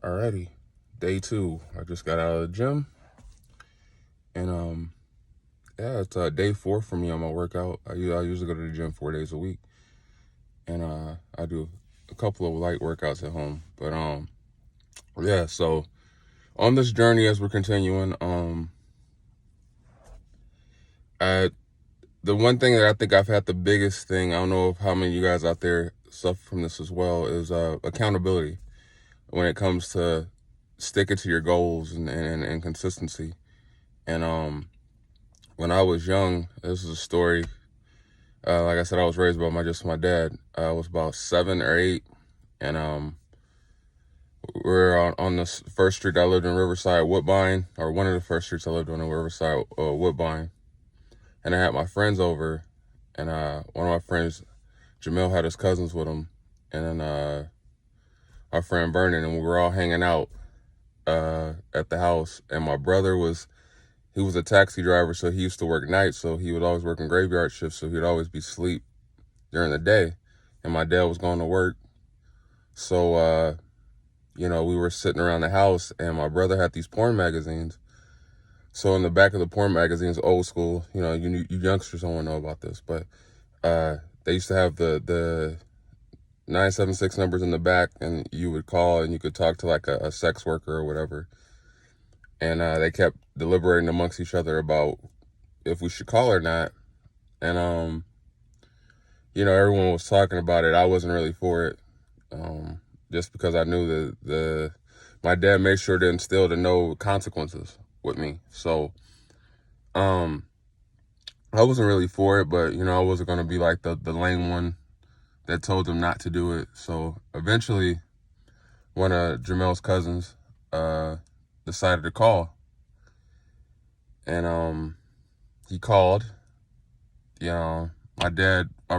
Alrighty, day 2. I just got out of the gym, and yeah, it's day 4 for me on my workout. I usually go to the gym 4 days a week, and I do a couple of light workouts at home. But yeah. So on this journey, as we're continuing, I the one thing that I think I've had the biggest thing. I don't know if how many of you guys out there suffer from this as well, is accountability when it comes to sticking to your goals and consistency. And when I was young, this is a story. Like I said, I was raised by my dad. I was about 7 or 8, and we're on this first street I lived in, Riverside, Woodbine, or one of the first streets I lived on in Riverside, Woodbine. And I had my friends over, and one of my friends, Jamil, had his cousins with him, and then our friend Vernon, and we were all hanging out at the house. And my brother he was a taxi driver, so he used to work nights, so he would always work in graveyard shifts, so he'd always be asleep during the day. And my dad was going to work. So, we were sitting around the house, and my brother had these porn magazines. So in the back of the porn magazines, old school, you youngsters don't want to know about this, but they used to have the 976 numbers in the back, and you would call and you could talk to like a sex worker or whatever. And they kept deliberating amongst each other about if we should call or not. And, everyone was talking about it. I wasn't really for it, just because I knew that my dad made sure to instill the no consequences with me. So I wasn't really for it, but, I wasn't going to be like the lame one that told them not to do it. So eventually, one of Jamel's cousins decided to call. And he called. My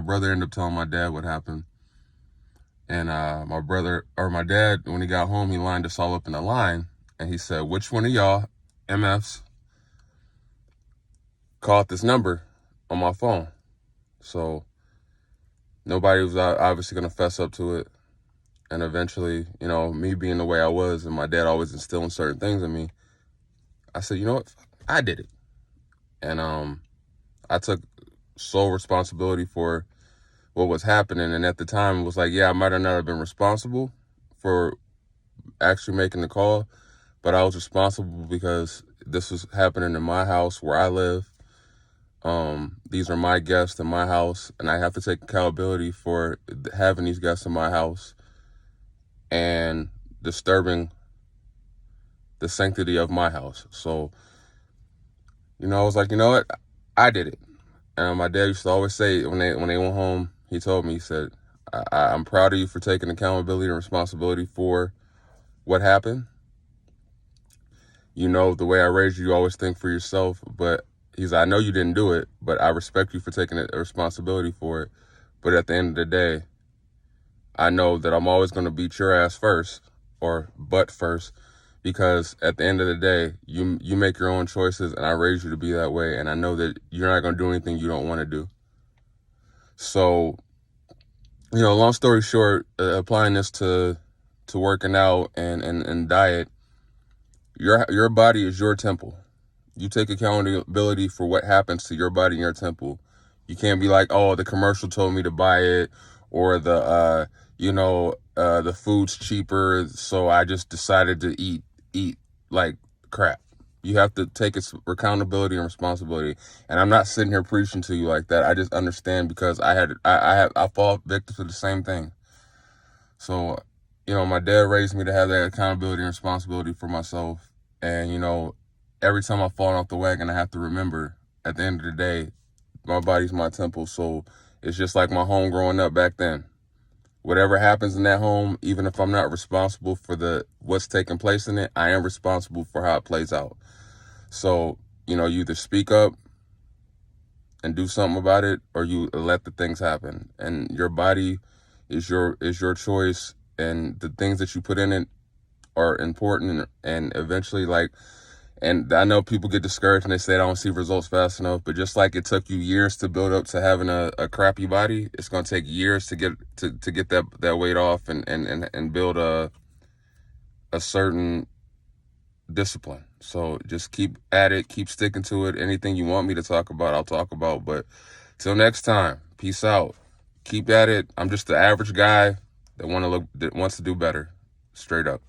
brother ended up telling my dad what happened. And my dad, when he got home, he lined us all up in a line, and he said, "Which one of y'all MFs called this number on my phone?" So nobody was obviously going to fess up to it. And eventually, me being the way I was, and my dad always instilling certain things in me, I said, you know what? I did it. And I took sole responsibility for what was happening. And at the time, it was like, yeah, I might have not have been responsible for actually making the call, but I was responsible because this was happening in my house where I live. These are my guests in my house, and I have to take accountability for having these guests in my house and disturbing the sanctity of my house. So, I was like, you know what? I did it. And my dad used to always say when they went home, he told me, he said, I'm proud of you for taking accountability and responsibility for what happened. The way I raised you, you always think for yourself, but he's like, I know you didn't do it, but I respect you for taking a responsibility for it. But at the end of the day, I know that I'm always going to beat your ass first, or butt first, because at the end of the day, you make your own choices, and I raised you to be that way, and I know that you're not going to do anything you don't want to do. So, long story short, applying this to working out and diet, your body is your temple. You take accountability for what happens to your body and your temple. You can't be like, oh, the commercial told me to buy it, or the food's cheaper, so I just decided to eat like crap. You have to take accountability and responsibility. And I'm not sitting here preaching to you like that. I just understand because I fall victim to the same thing. So, my dad raised me to have that accountability and responsibility for myself. And, every time I fall off the wagon, I have to remember at the end of the day, my body's my temple. So it's just like my home growing up back then. Whatever happens in that home, even if I'm not responsible for what's taking place in it, I am responsible for how it plays out. So, you either speak up and do something about it, or you let the things happen. And your body is your choice, and the things that you put in it are important. And eventually, and I know people get discouraged and they say I don't see results fast enough, but just like it took you years to build up to having a crappy body, it's going to take years to get that weight off and build a certain discipline. So just keep at it, keep sticking to it. Anything you want me to talk about, I'll talk about. But till next time, peace out. Keep at it. I'm just the average guy that wants to do better. Straight up.